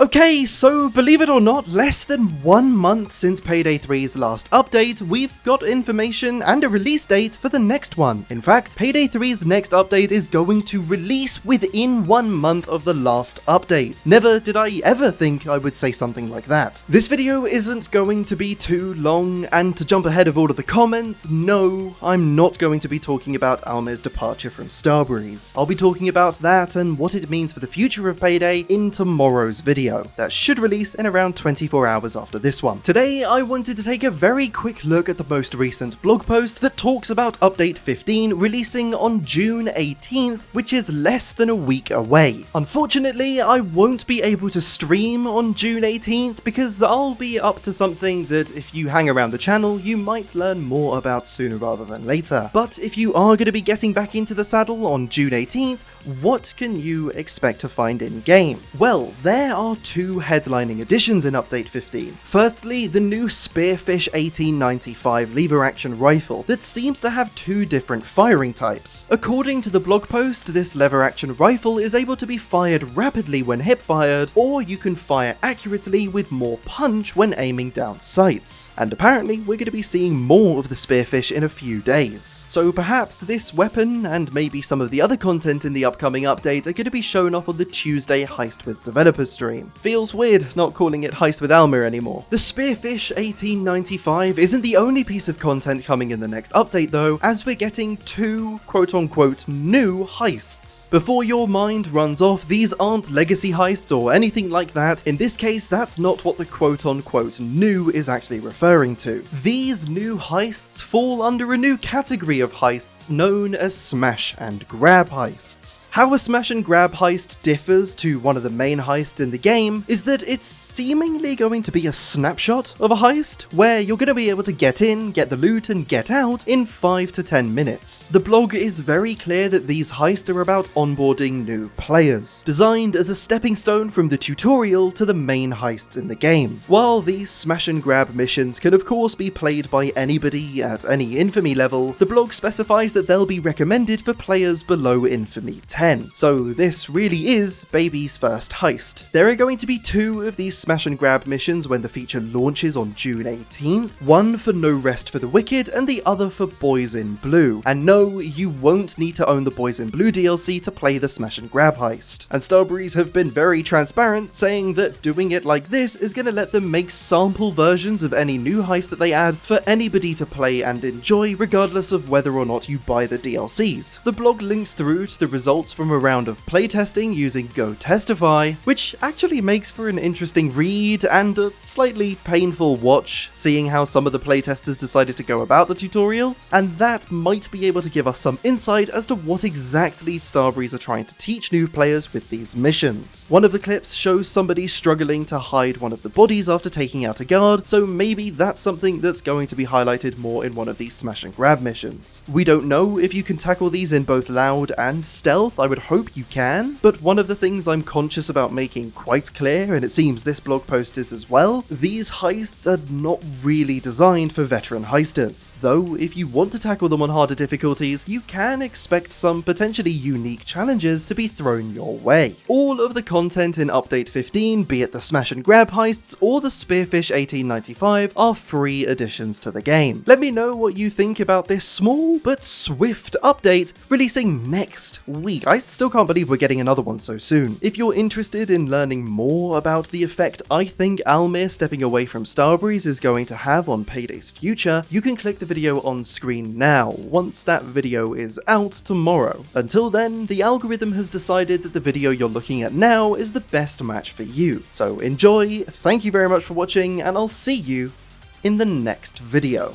Okay, so believe it or not, less than 1 month since Payday 3's last update, we've got information and a release date for the next one. In fact, Payday 3's next update is going to release within 1 month of the last update. Never did I ever think I would say something like that. This video isn't going to be too long, and to jump ahead of all of the comments, no, I'm not going to be talking about Almir's departure from Starbreeze. I'll be talking about that and what it means for the future of Payday in tomorrow's video. That should release in around 24 hours after this one. Today, I wanted to take a very quick look at the most recent blog post that talks about Update 15 releasing on June 18th, which is less than a week away. Unfortunately, I won't be able to stream on June 18th because I'll be up to something that if you hang around the channel, you might learn more about sooner rather than later. But if you are going to be getting back into the saddle on June 18th, what can you expect to find in-game? Well, there are two headlining additions in Update 15. Firstly, the new Spearfish 1895 lever-action rifle that seems to have two different firing types. According to the blog post, this lever-action rifle is able to be fired rapidly when hip-fired, or you can fire accurately with more punch when aiming down sights. And apparently, we're going to be seeing more of the Spearfish in a few days. So perhaps this weapon, and maybe some of the other content in the upcoming update, are going to be shown off on the Tuesday Heist with Developers stream. Feels weird not calling it Heist with Almir anymore. The Spearfish 1895 isn't the only piece of content coming in the next update though, as we're getting two quote-unquote new heists. Before your mind runs off, these aren't legacy heists or anything like that. In this case, that's not what the quote-unquote new is actually referring to. These new heists fall under a new category of heists known as smash and grab heists. How a smash and grab heist differs to one of the main heists in the game is that it's seemingly going to be a snapshot of a heist, where you're going to be able to get in, get the loot, and get out in 5 to 10 minutes. The blog is very clear that these heists are about onboarding new players, designed as a stepping stone from the tutorial to the main heists in the game. While these smash and grab missions can of course be played by anybody at any infamy level, the blog specifies that they'll be recommended for players below infamy 10. So this really is baby's first heist. There are going to be two of these smash and grab missions when the feature launches on June 18th, one for No Rest for the Wicked and the other for Boys in Blue. And no, you won't need to own the Boys in Blue DLC to play the smash and grab heist. And Starbreeze have been very transparent, saying that doing it like this is going to let them make sample versions of any new heist that they add for anybody to play and enjoy, regardless of whether or not you buy the DLCs. The blog links through to the results from a round of playtesting using Go Testify, which actually makes for an interesting read and a slightly painful watch, seeing how some of the playtesters decided to go about the tutorials, and that might be able to give us some insight as to what exactly Starbreeze are trying to teach new players with these missions. One of the clips shows somebody struggling to hide one of the bodies after taking out a guard, so maybe that's something that's going to be highlighted more in one of these smash and grab missions. We don't know if you can tackle these in both loud and stealth. I would hope you can, but one of the things I'm conscious about making quite clear, and it seems this blog post is as well, these heists are not really designed for veteran heisters. Though, if you want to tackle them on harder difficulties, you can expect some potentially unique challenges to be thrown your way. All of the content in Update 15, be it the smash and grab heists or the Spearfish 1895, are free additions to the game. Let me know what you think about this small but swift update releasing next week. I still can't believe we're getting another one so soon. If you're interested in learning more about the effect I think Almir stepping away from Starbreeze is going to have on Payday's future, you can click the video on screen now, once that video is out tomorrow. Until then, the algorithm has decided that the video you're looking at now is the best match for you. So enjoy, thank you very much for watching, and I'll see you in the next video.